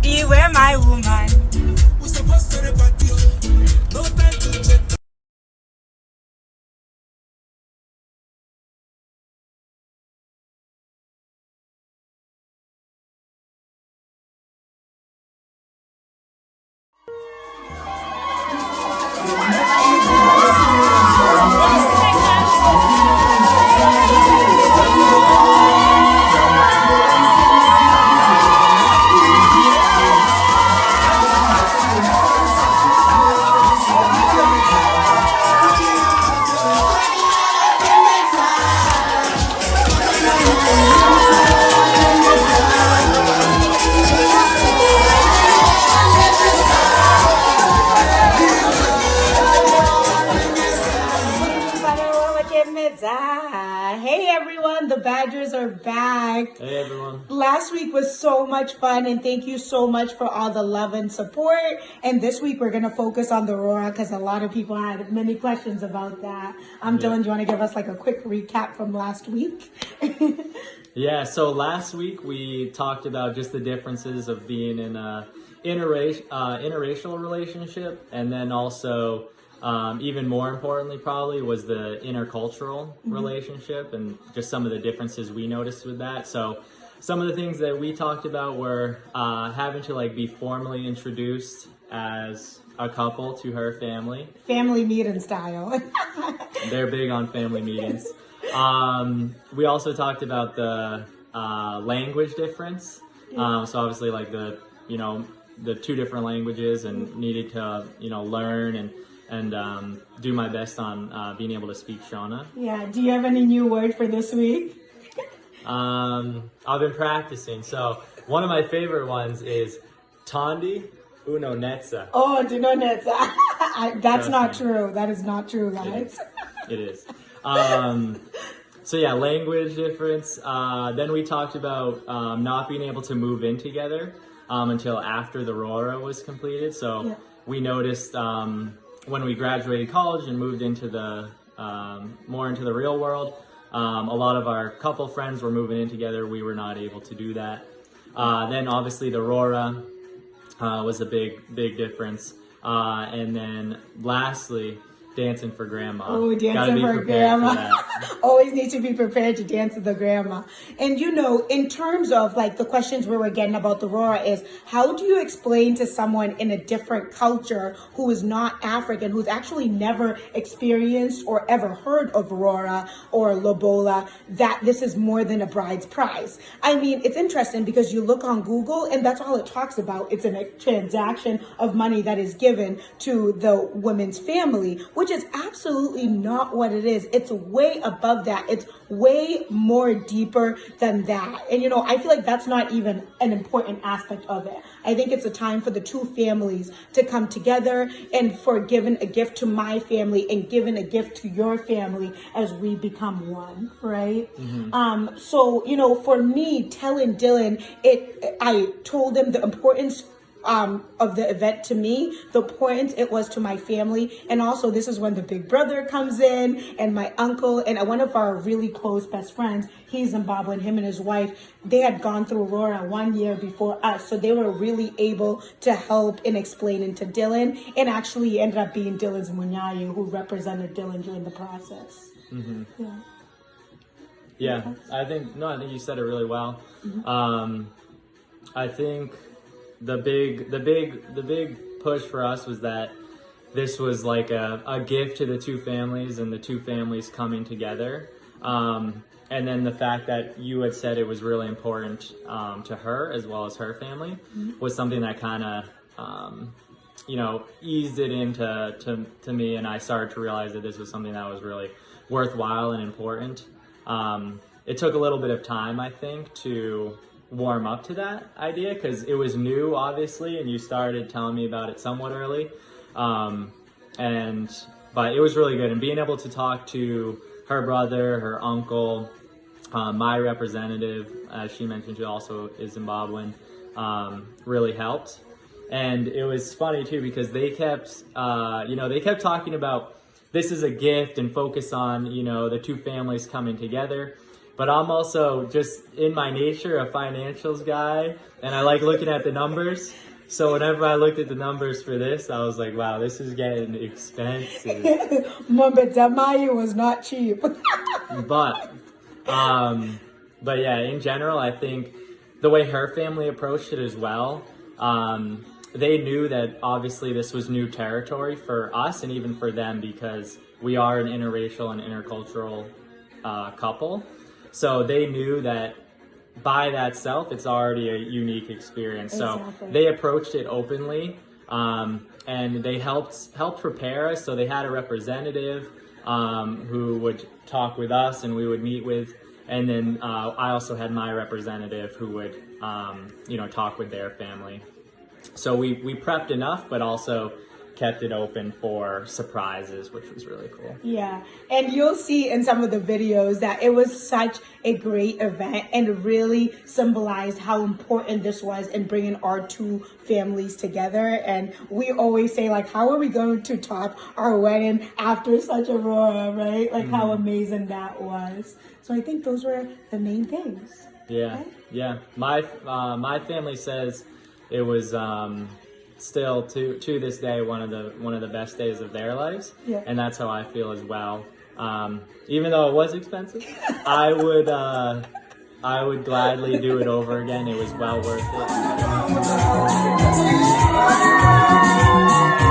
You were my woman. Hey everyone, the Badgers are back. Hey everyone. Last week was so much fun, and thank you so much for all the love and support. And this week we're going to focus on the Aurora because a lot of people had many questions about that. Dylan, do you want to give us like a quick recap from last week? Yeah, so last week we talked about just the differences of being in a interracial relationship, and then also even more importantly probably was the intercultural relationship and just some of the differences we noticed with that. So some of the things that we talked about were having to like be formally introduced as a couple to her family. Family meeting style. They're big on family meetings. We also talked about the language difference. So obviously like the two different languages, and needed to, learn and do my best on being able to speak Shona. Yeah. Do you have any new word for this week? I've been practicing. So one of my favorite ones is Thandi Dillon Badger. Oh, Dillon Badger. That's not true. That is not true, guys. It is. So yeah, language difference. Then we talked about not being able to move in together until after the Aurora was completed. So we noticed when we graduated college and moved into the more into the real world, a lot of our couple friends were moving in together. We were not able to do that. Then obviously the Aurora was a big difference. And then lastly, dancing for grandma. Oh, dancing for grandma. Always need to be prepared to dance with the grandma. And in terms of like the questions we were getting about the Aurora is, how do you explain to someone in a different culture who is not African, who's actually never experienced or ever heard of Aurora or Lobola, that this is more than a bride's price? I mean, it's interesting because you look on Google and that's all it talks about. It's a transaction of money that is given to the woman's family, which is absolutely not what it is. It's way above that. It's way more deeper than that. And I feel like that's not even an important aspect of it. I think it's a time for the two families to come together and for giving a gift to my family and giving a gift to your family as we become one, right? So, for me, telling Dylan, I told him the importance of the event to me, the importance it was to my family. And also this is when the big brother comes in and my uncle and one of our really close best friends, he's Zimbabwean, him and his wife, they had gone through Aurora 1 year before us. So they were really able to help in explaining to Dylan, and actually ended up being Dylan's Munyayu who represented Dylan during the process. Yeah, I think you said it really well. I think the big push for us was that this was like a gift to the two families and the two families coming together. And then the fact that you had said it was really important to her as well as her family was something that kind of, eased it into me, and I started to realize that this was something that was really worthwhile and important. It took a little bit of time, I think, to warm up to that idea because it was new, obviously, and you started telling me about it somewhat early. But it was really good, and being able to talk to her brother, her uncle, my representative, as she mentioned, she also is Zimbabwean, really helped. And it was funny too because they kept talking about this is a gift and focus on the two families coming together. But I'm also just in my nature a financials guy, and I like looking at the numbers. So whenever I looked at the numbers for this, I was like, wow, this is getting expensive. Mambetamayi was not cheap. But yeah, in general, I think the way her family approached it as well, they knew that obviously this was new territory for us and even for them because we are an interracial and intercultural couple. So they knew that by that self, it's already a unique experience. Exactly. So they approached it openly, and they helped prepare us. So they had a representative who would talk with us, and we would meet with. And then I also had my representative who would, talk with their family. So we prepped enough, but also kept it open for surprises, which was really cool. Yeah, and you'll see in some of the videos that it was such a great event and really symbolized how important this was in bringing our two families together. And we always say, like, how are we going to top our wedding after such Aurora, right? Like, how amazing that was. So I think those were the main things. Yeah, right? Yeah. My family says it was still to this day one of the best days of their lives, and that's how I feel as well. Even though it was expensive, I would gladly do it over again. It was well worth it.